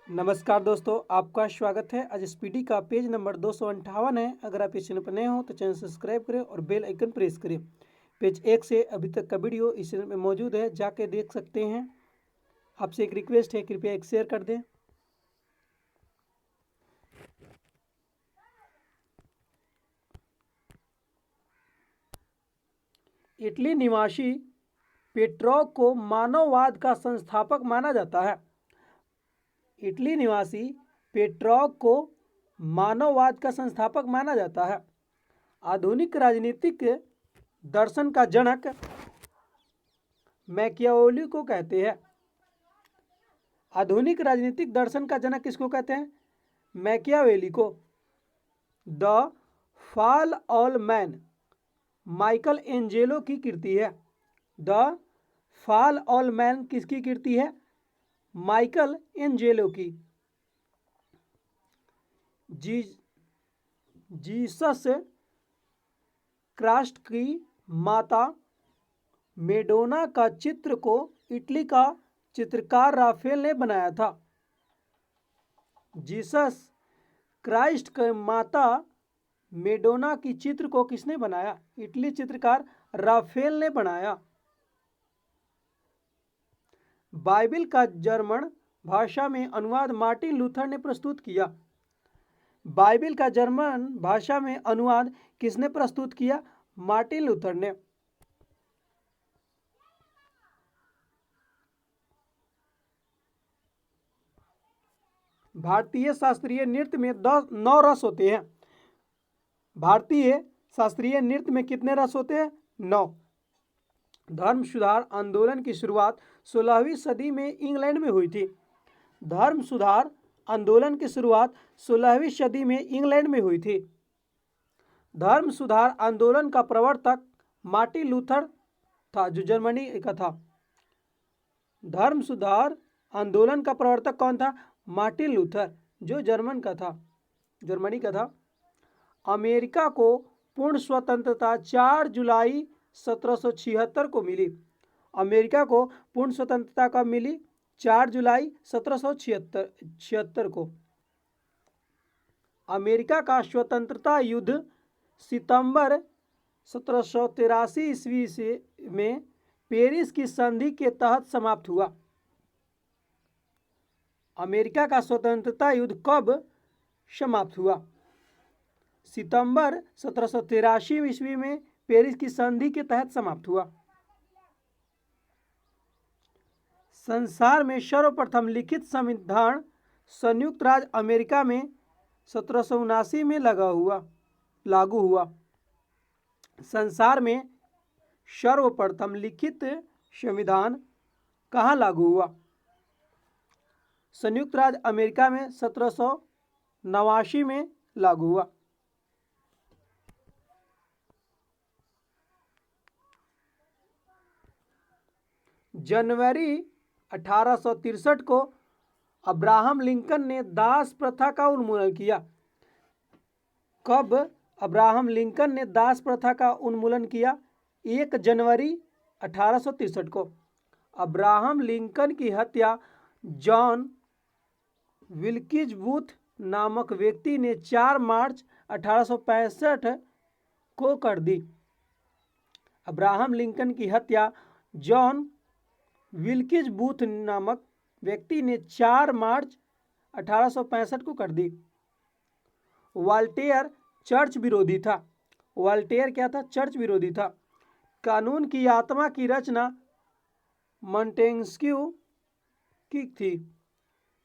नमस्कार दोस्तों, आपका स्वागत है। आज स्पीडी का पेज नंबर 258 है। अगर आप इस चैनल पर नए हो तो चैनल सब्सक्राइब करें और बेल आइकन प्रेस करें। पेज 1 से अभी तक का वीडियो इस चैनल में मौजूद है, जाके देख सकते हैं। आपसे एक रिक्वेस्ट है, कृपया एक शेयर कर दें। इटली निवासी पेट्रोक को मानववाद का संस्थापक माना जाता है। इटली निवासी पेट्रोक को मानववाद का संस्थापक माना जाता है। आधुनिक राजनीतिक दर्शन का जनक मैकियावेली को कहते हैं। आधुनिक राजनीतिक दर्शन का जनक किसको कहते हैं? मैकियावेली को। The fall all man Michael Angelo की कृति है। द फॉल ऑल मैन किसकी कृति है? माइकल एंजेलो की। जीसस क्राइस्ट की माता मेडोना का चित्र को इटली का चित्रकार राफेल ने बनाया था। जीसस क्राइस्ट के माता मेडोना की चित्र को किसने बनाया? इटली चित्रकार राफेल ने बनाया। बाइबिल का जर्मन भाषा में अनुवाद मार्टिन लूथर ने प्रस्तुत किया। बाइबिल का जर्मन भाषा में अनुवाद किसने प्रस्तुत किया? मार्टिन लूथर ने। भारतीय शास्त्रीय नृत्य में 9 रस होते हैं। भारतीय शास्त्रीय नृत्य में कितने रस होते हैं? 9। धर्म सुधार आंदोलन की शुरुआत 16वीं सदी में इंग्लैंड में हुई थी। धर्म सुधार आंदोलन की शुरुआत 16वीं सदी में इंग्लैंड में हुई थी। धर्म सुधार आंदोलन का प्रवर्तक मार्टिन लूथर था, जो जर्मनी का था। धर्म सुधार आंदोलन का प्रवर्तक कौन था? मार्टिन लूथर, जो जर्मनी का था। अमेरिका को पूर्ण स्वतंत्रता 4 जुलाई 1776 को मिली। अमेरिका को पूर्ण स्वतंत्रता कब मिली? 4 जुलाई 1776 को। अमेरिका का स्वतंत्रता युद्ध सितंबर 1783 ईस्वी से में पेरिस की संधि के तहत समाप्त हुआ। अमेरिका का स्वतंत्रता युद्ध कब समाप्त हुआ? सितंबर 1783 ईस्वी में पेरिस की संधि के तहत समाप्त हुआ। संसार में सर्वप्रथम लिखित संविधान संयुक्त राज्य अमेरिका में 1779 में लागू हुआ। संसार में सर्वप्रथम लिखित संविधान कहाँ लागू हुआ? संयुक्त राज्य अमेरिका में 1789 में लागू हुआ। जनवरी 1863 को अब्राहम लिंकन ने दास प्रथा का उन्मूलन किया। कब अब्राहम लिंकन ने दास प्रथा का उन्मूलन किया? 1 जनवरी 1863 को। अब्राहम लिंकन की हत्या जॉन विल्किज बूथ नामक व्यक्ति ने 4 मार्च 1865 को कर दी। अब्राहम लिंकन की हत्या जॉन विल्किज बूथ नामक व्यक्ति ने 4 मार्च 1865 को कर दी। वॉल्टेयर चर्च विरोधी था। वॉल्टेयर क्या था? चर्च विरोधी था। कानून की आत्मा की रचना मॉन्टेस्क्यू की थी।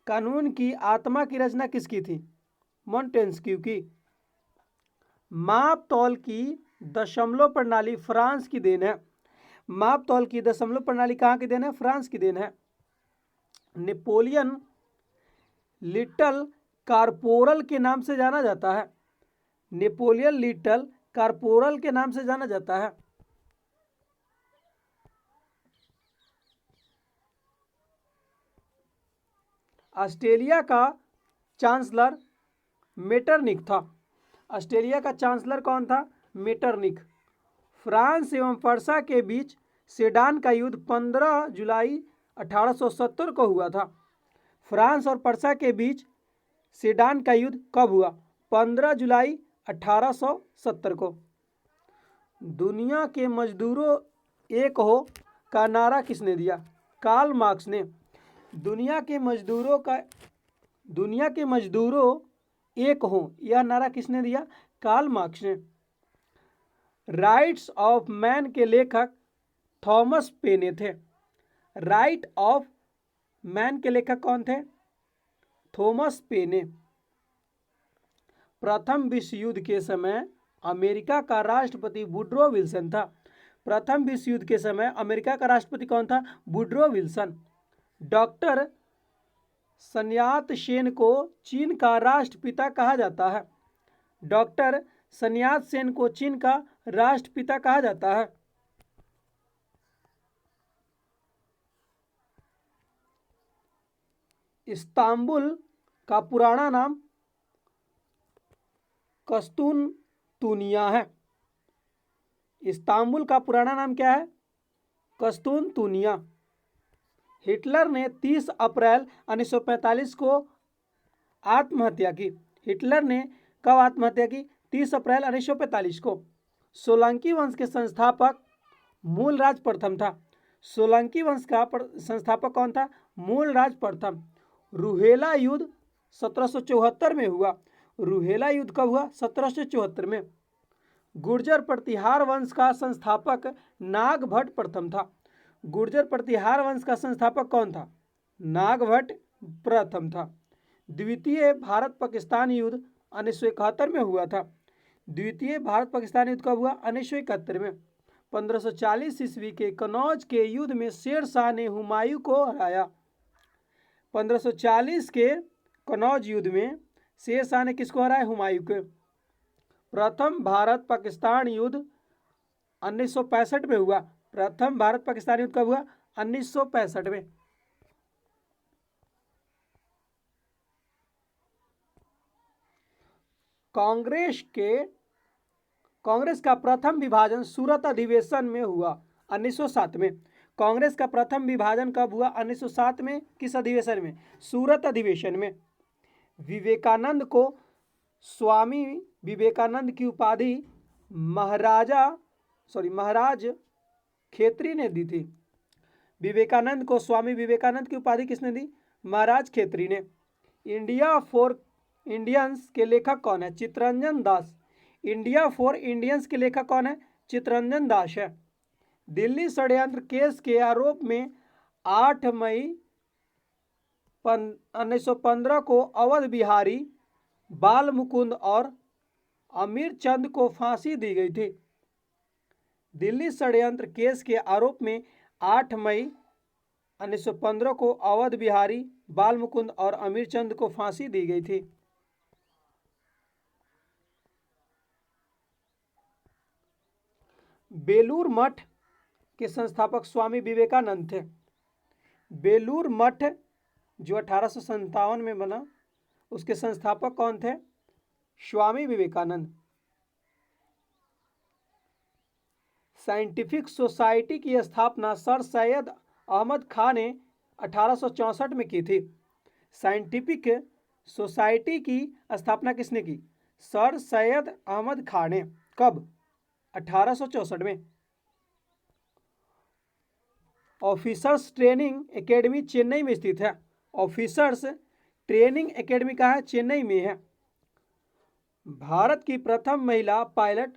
कानून की आत्मा की रचना किसकी थी? मॉन्टेस्क्यू की। माप तौल की दशमलव प्रणाली फ्रांस की देन है। माप तौल की दशमलव प्रणाली कहाँ की देन है? फ्रांस की देन है। नेपोलियन लिटिल कारपोरल के नाम से जाना जाता है। नेपोलियन लिटिल कारपोरल के नाम से जाना जाता है। ऑस्ट्रेलिया का चांसलर मेटरनिख था। ऑस्ट्रेलिया का चांसलर कौन था? मेटरनिख। फ्रांस एवं फरसा के बीच सेडान का युद्ध 15 जुलाई 1870 को हुआ था। फ्रांस और पर्सा के बीच सेडान का युद्ध कब हुआ? 15 जुलाई 1870 को। दुनिया के मजदूरों एक हो का नारा किसने दिया? कार्ल मार्क्स ने। दुनिया के मजदूरों एक हो यह नारा किसने दिया? कार्ल मार्क्स ने। राइट्स ऑफ मैन के लेखक थॉमस पेने थे। राइट ऑफ मैन के लेखक कौन थे? थॉमस पेने। प्रथम विश्व युद्ध के समय अमेरिका का राष्ट्रपति वुड्रो विल्सन था। प्रथम विश्व युद्ध के समय अमेरिका का राष्ट्रपति कौन था? Woodrow Wilson. डॉक्टर सन्यात सेन को चीन का राष्ट्रपिता कहा जाता है। डॉक्टर सन्यात सेन को चीन का राष्ट्रपिता कहा जाता है। इस्तांबुल का पुराना नाम कस्तूनतुनिया है। इस्तांबुल का पुराना नाम क्या है? कस्तूनतुनिया। हिटलर ने 30 अप्रैल 1945 को आत्महत्या की। हिटलर ने कब आत्महत्या की? 30 अप्रैल 1945 को। सोलंकी वंश के संस्थापक मूलराज प्रथम था। सोलंकी वंश का संस्थापक कौन था? मूलराज प्रथम। रूहेला युद्ध 1774 में हुआ। रूहेला युद्ध कब हुआ? 1774 में। गुर्जर प्रतिहार वंश का संस्थापक नागभट्ट प्रथम था। गुर्जर प्रतिहार वंश का संस्थापक कौन था? नागभट्ट प्रथम था। द्वितीय भारत पाकिस्तान युद्ध 1971 में हुआ था। द्वितीय भारत पाकिस्तान युद्ध कब हुआ? 1971 में। 1540 ईस्वी के कनौज के युद्ध में शेर शाह ने हुमायूं को हराया। 1540 के कनौज युद्ध में शेर शाह ने किसको हराया? हुमायूं को। प्रथम भारत पाकिस्तान युद्ध 1965 में हुआ। प्रथम भारत पाकिस्तान युद्ध कब हुआ? 1965 में। कांग्रेस का प्रथम विभाजन सूरत अधिवेशन में हुआ 1907 में। कांग्रेस का प्रथम विभाजन कब हुआ? 1907 में। किस अधिवेशन में? सूरत अधिवेशन में। विवेकानंद को स्वामी विवेकानंद की उपाधि महाराज खेत्री ने दी थी। विवेकानंद को स्वामी विवेकानंद की उपाधि किसने दी? महाराज खेत्री ने। इंडिया फॉर इंडियंस के लेखक कौन है? Chittaranjan Das. India for Indians के लेखक कौन है? चित्तरंजन दास है। दिल्ली षड्यंत्र केस के आरोप में 8 मई 1915 को अवध बिहारी, बाल मुकुंद और अमीर चंद को फांसी दी गई थी। दिल्ली षड्यंत्र केस के आरोप में 8 मई 1915 को अवध बिहारी, बाल मुकुंद और अमीर चंद को फांसी दी गई थी। बेलूर मठ के संस्थापक स्वामी विवेकानंद थे। बेलूर मठ जो 1857 में बना, उसके संस्थापक कौन थे? स्वामी विवेकानंद। साइंटिफिक सोसाइटी की स्थापना सर सैयद अहमद खां ने 1864 में की थी। साइंटिफिक सोसाइटी की स्थापना किसने की? सर सैयद अहमद खां ने। कब? 1864 में। ऑफिसर्स ट्रेनिंग एकेडमी चेन्नई में स्थित है। ऑफिसर्स ट्रेनिंग एकेडमी कहाँ है? चेन्नई में है। भारत की प्रथम महिला पायलट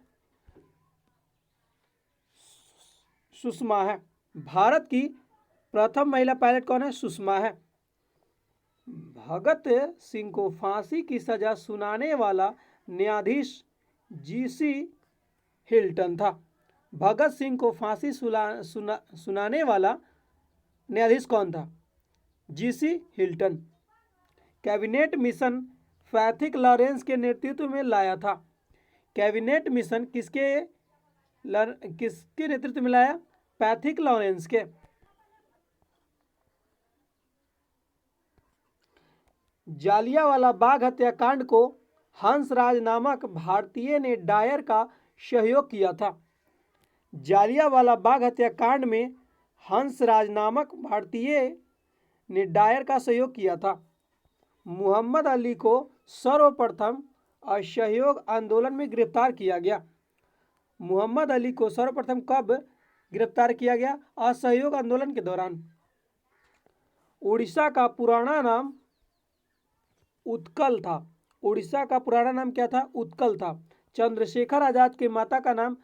सुषमा है। भारत की प्रथम महिला पायलट कौन है? सुषमा है। भगत सिंह को फांसी की सजा सुनाने वाला न्यायाधीश जीसी हिल्टन था। भगत सिंह को फांसी सुनाने वाला न्यायाधीश कौन था? GC Hilton. Cabinet mission Pethick Lawrence के नेतृत्व में लाया था। कैबिनेट मिशन किसके नेतृत्व में लाया? पैथिक लॉरेंस के। जालियांवाला बाग हत्याकांड को हंसराज नामक भारतीय ने डायर का सहयोग किया था। जालियांवाला बाग हत्याकांड में हंसराज नामक भारतीय ने डायर का सहयोग किया था? मोहम्मद अली को सर्वप्रथम असहयोग आंदोलन में गिरफ्तार किया गया। मोहम्मद अली को सर्वप्रथम कब गिरफ्तार किया गया? असहयोग आंदोलन के दौरान। उड़ीसा का पुराना नाम उत्कल था। उड़ीसा का पुराना नाम क्या था? उत्कल था। चंद्रशेखर आजाद के माता का नाम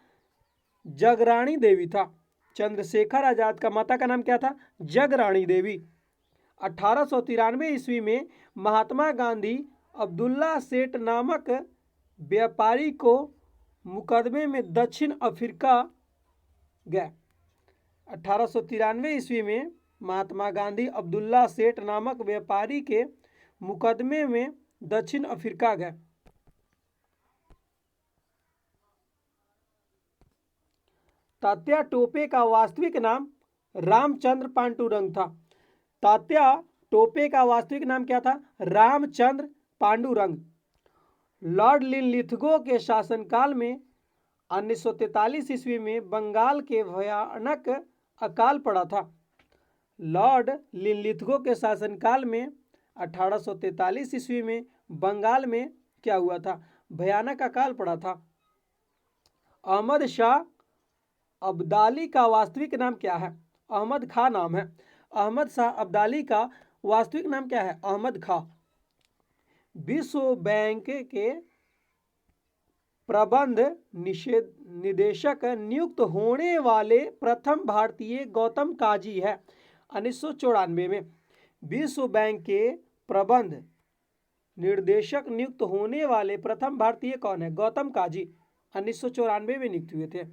जगरानी देवी था। चंद्रशेखर आजाद का माता का नाम क्या था? जगरानी देवी। 1893 ईस्वी में महात्मा गांधी अब्दुल्ला सेठ नामक व्यापारी को मुकदमे में दक्षिण अफ्रीका गए। 1893 ईस्वी में महात्मा गांधी अब्दुल्ला सेठ नामक व्यापारी के मुकदमे में दक्षिण अफ्रीका गए। तात्या टोपे का वास्तविक नाम रामचंद्र पांडुरंग था। तात्या टोपे का वास्तविक नाम क्या था? रामचंद्र पांडुरंग। लॉर्ड लिनलिथगो के शासनकाल में 1943 ईस्वी में बंगाल के भयानक अकाल पड़ा था। लॉर्ड लिनलिथगो के शासनकाल में 1843 ईस्वी में बंगाल में क्या हुआ था? भयानक अकाल पड़ा था। अहमद शाह अब्दाली का वास्तविक नाम क्या है? अहमद खां नाम है। अहमद शाह अब्दाली का वास्तविक नाम क्या है? अहमद खां। विश्व बैंक के प्रबंध निदेशक नियुक्त होने वाले प्रथम भारतीय गौतम काजी है 1994 में। विश्व बैंक के प्रबंध निर्देशक नियुक्त होने वाले प्रथम भारतीय कौन है? गौतम काजी 1994 में नियुक्त हुए थे।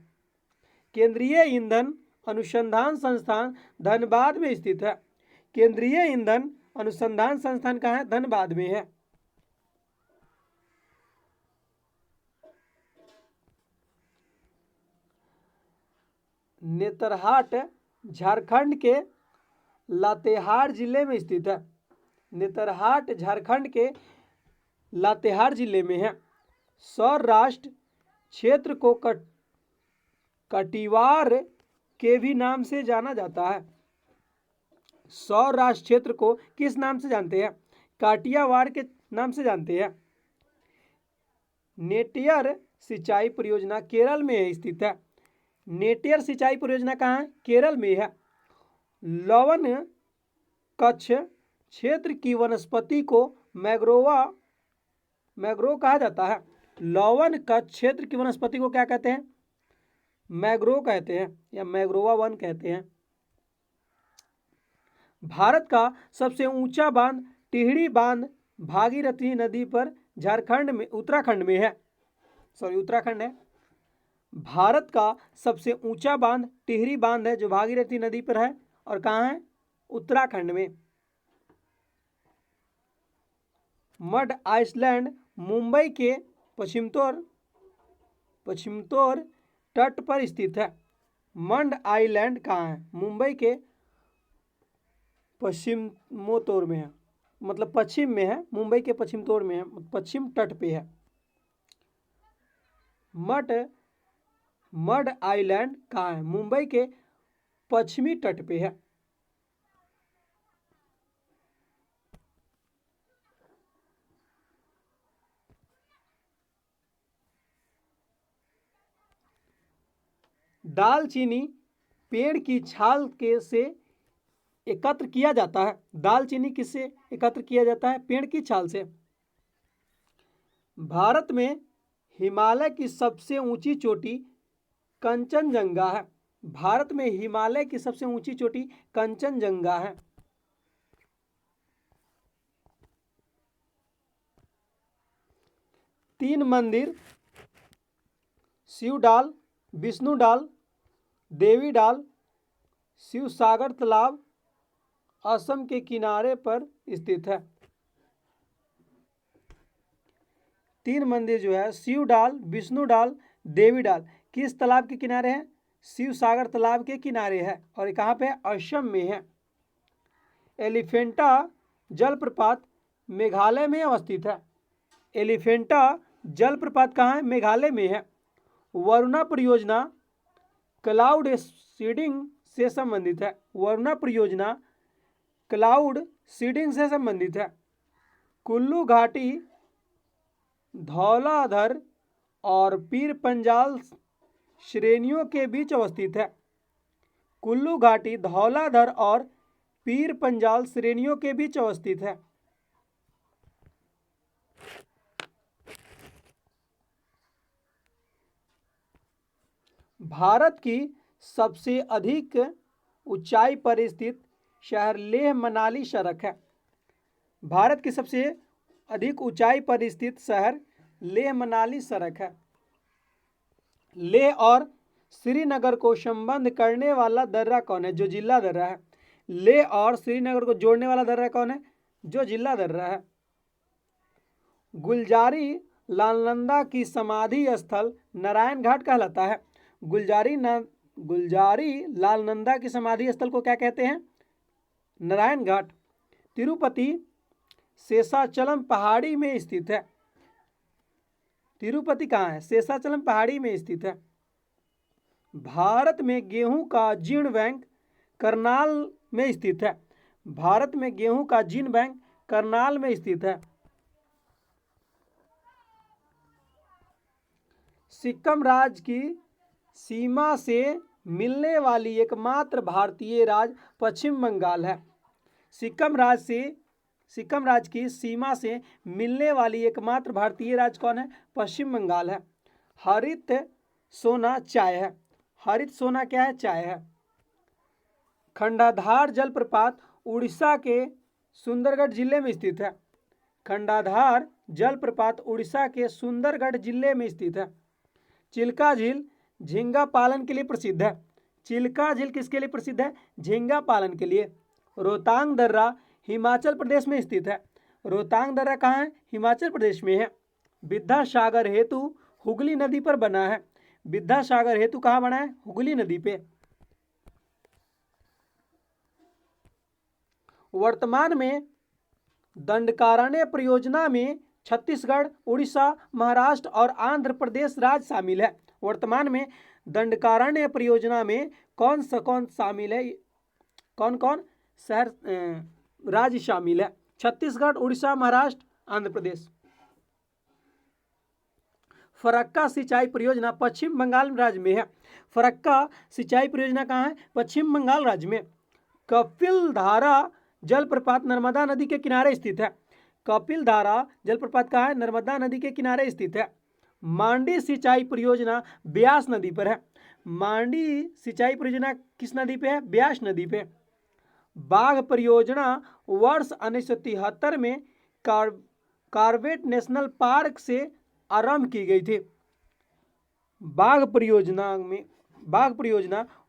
केंद्रीय ईंधन अनुसंधान संस्थान धनबाद में स्थित है। केंद्रीय ईंधन अनुसंधान संस्थान कहाँ है? धनबाद में है। नेतरहाट झारखंड के लातेहार जिले में स्थित है। नेतरहाट झारखंड के लातेहार जिले में है। सौराष्ट्र क्षेत्र को कटिवार के भी नाम से जाना जाता है। सौराष्ट्र क्षेत्र को किस नाम से जानते हैं? काटियावाड़ के नाम से जानते हैं। नेटियर सिंचाई परियोजना केरल में स्थित है। नेटियर सिंचाई परियोजना कहाँ है? केरल में है। लवण कच्छ क्षेत्र की वनस्पति को मैग्रोव कहा जाता है। लवण कच्छ क्षेत्र की वनस्पति को क्या कहते हैं? मैग्रोव कहते हैं या मैग्रोवा वन कहते हैं। भारत का सबसे ऊंचा बांध टिहरी बांध भागीरथी नदी पर झारखंड में उत्तराखंड में है। उत्तराखंड है। भारत का सबसे ऊंचा बांध टिहरी बांध है जो भागीरथी नदी पर है और कहाँ है? उत्तराखंड में। मड आइसलैंड मुंबई के पश्चिमोत्तर तट पर स्थित है। मंड आइलैंड कहाँ है? मुंबई के पश्चिमोत्तर में है, मतलब पश्चिम में है। मुंबई के पश्चिमोत्तर में है, पश्चिम तट पे है। मड आइलैंड कहाँ है? मुंबई के पश्चिमी तट पे है। दालचीनी पेड़ की छाल के से एकत्र किया जाता है। दालचीनी किससे एकत्र किया जाता है? पेड़ की छाल से। भारत में हिमालय की सबसे ऊंची चोटी कंचनजंगा है। भारत में हिमालय की सबसे ऊंची चोटी कंचनजंगा है। तीन मंदिर शिवडाल, विष्णुडाल, देवीडाल, शिवसागर तालाब असम के किनारे पर स्थित है। तीन मंदिर जो है शिवडाल, विष्णुडाल, देवीडाल किस तालाब के किनारे हैं? शिवसागर तालाब के किनारे है और ये कहाँ पे है? असम में है। एलिफेंटा जलप्रपात मेघालय में अवस्थित है। एलिफेंटा जलप्रपात कहाँ है? मेघालय में है। वरुणा परियोजना क्लाउड सीडिंग से संबंधित है। वरुणा परियोजना क्लाउड सीडिंग से संबंधित है। कुल्लू घाटी धौलाधर और पीर पंजाल श्रेणियों के बीच अवस्थित है। कुल्लू घाटी धौलाधर और पीर पंजाल श्रेणियों के बीच अवस्थित है। भारत की सबसे अधिक ऊंचाई पर स्थित शहर लेह मनाली सड़क है। भारत की सबसे अधिक ऊंचाई पर स्थित शहर लेह मनाली सड़क है। लेह और श्रीनगर को संबंध करने वाला दर्रा कौन है? जो जिला दर्रा है। लेह और श्रीनगर को जोड़ने वाला दर्रा कौन है? जो जिला दर्रा है। गुलजारी लाल की समाधि स्थल नारायण घाट कहलाता है। गुलजारी लाल नंदा की समाधि स्थल को क्या कहते हैं? नारायण घाट। तिरुपति शेषाचलम पहाड़ी में स्थित है। तिरुपति कहाँ है? शेषाचलम पहाड़ी में स्थित है। भारत में गेहूं का जीर्ण बैंक करनाल में स्थित है। भारत में गेहूं का जीर्ण बैंक करनाल में स्थित है। सिक्किम राज्य की सीमा से मिलने वाली एकमात्र भारतीय राज्य पश्चिम बंगाल है। सिक्किम राज्य की सीमा से मिलने वाली एकमात्र भारतीय राज्य कौन है? पश्चिम बंगाल है। हरित सोना चाय है। हरित सोना क्या है? चाय है। खंडाधार जलप्रपात उड़ीसा के सुंदरगढ़ जिले में स्थित है। खंडाधार जलप्रपात उड़ीसा के सुंदरगढ़ जिले में स्थित है। चिल्का झील झींगा पालन के लिए प्रसिद्ध है। चिल्का झील किसके लिए प्रसिद्ध है? झींगा पालन के लिए। रोहतांग दर्रा हिमाचल प्रदेश में स्थित है। रोहतांग दर्रा कहाँ है? हिमाचल प्रदेश में है। विद्यासागर हेतु हुगली नदी पर बना है। विद्यासागर हेतु कहाँ बना है? हुगली नदी पे। वर्तमान में दंडकारण्य परियोजना में छत्तीसगढ़, उड़ीसा, महाराष्ट्र और आंध्र प्रदेश राज्य शामिल है। वर्तमान में दंडकारण्य परियोजना में कौन शामिल है? कौन कौन शहर राज्य शामिल है? छत्तीसगढ़, उड़ीसा, महाराष्ट्र, आंध्र प्रदेश। फरक्का सिंचाई परियोजना पश्चिम बंगाल राज्य में है। फरक्का सिंचाई परियोजना कहाँ है? पश्चिम बंगाल राज्य में। कपिल धारा जलप्रपात नर्मदा नदी के किनारे स्थित है। कपिल धारा जलप्रपात कहाँ है? नर्मदा नदी के किनारे स्थित है। मांडी सिंचाई परियोजना ब्यास नदी पर है। मांडी सिंचाई परियोजना किस नदी पे है? ब्यास नदी पे। बाघ परियोजना वर्ष 1973 में कॉर्बेट नेशनल पार्क से आरंभ की गई थी। बाघ परियोजना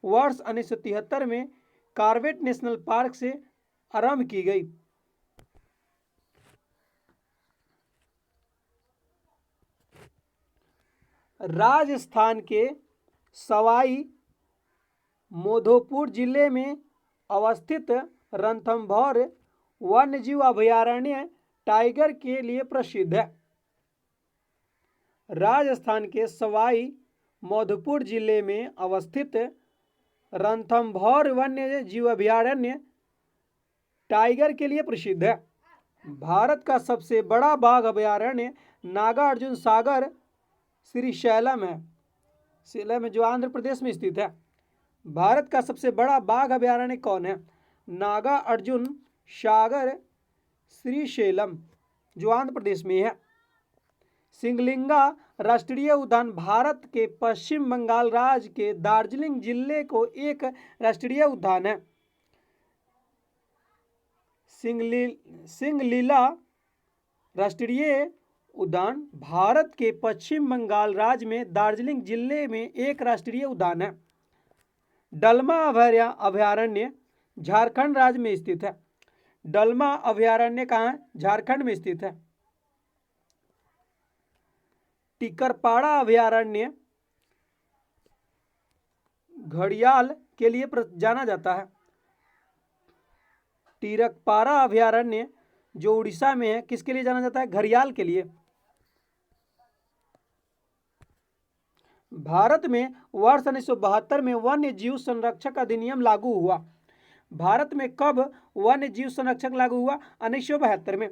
वर्ष 1973 में कॉर्बेट नेशनल पार्क से आरंभ की गई। राजस्थान के सवाई माधोपुर जिले में अवस्थित रणथंभौर वन्यजीव अभयारण्य टाइगर के लिए प्रसिद्ध है। राजस्थान के सवाई माधोपुर जिले में अवस्थित रणथंभौर वन्य जीव अभयारण्य टाइगर के लिए प्रसिद्ध है। भारत का सबसे बड़ा बाघ अभयारण्य नागार्जुन सागर श्रीशैलम है। सेलम है जो आंध्र प्रदेश में स्थित है। भारत का सबसे बड़ा बाघ अभयारण्य कौन है? नागार्जुन सागर श्रीशैलम जो आंध्र प्रदेश में है। सिंगलिंगा राष्ट्रीय उद्यान भारत के पश्चिम बंगाल राज्य के दार्जिलिंग जिले को एक राष्ट्रीय उद्यान है। सिंगलीला राष्ट्रीय उद्यान भारत के पश्चिम बंगाल राज्य में दार्जिलिंग जिले में एक राष्ट्रीय उद्यान है। डलमा अभयारण्य झारखंड राज्य में स्थित है। डलमा अभयारण्य कहाँ है? झारखंड में स्थित है। टिकरपाड़ा अभयारण्य घड़ियाल के लिए जाना जाता है। टिकरपाड़ा अभयारण्य जो उड़ीसा में है किसके लिए जाना जाता है? घड़ियाल के लिए। भारत में वर्ष 1972 में वन्य जीव संरक्षक अधिनियम लागू हुआ। भारत में कब वन्य जीव संरक्षण लागू हुआ? 1972 में।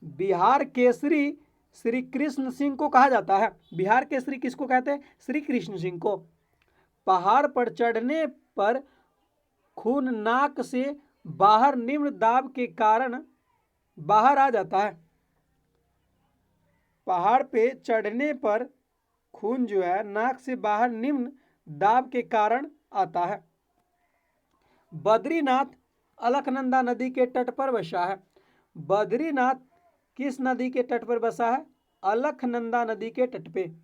बिहार केसरी श्री कृष्ण सिंह को कहा जाता है। बिहार केसरी किसको कहते हैं? श्री कृष्ण सिंह को। पहाड़ पर चढ़ने पर खून नाक से बाहर निम्न दाब के कारण बाहर आ जाता है। पहाड़ पे चढ़ने पर खून जो है नाक से बाहर निम्न दाब के कारण आता है। बद्रीनाथ अलकनंदा नदी के तट पर बसा है। बद्रीनाथ किस नदी के तट पर बसा है? अलकनंदा नदी के तट पे।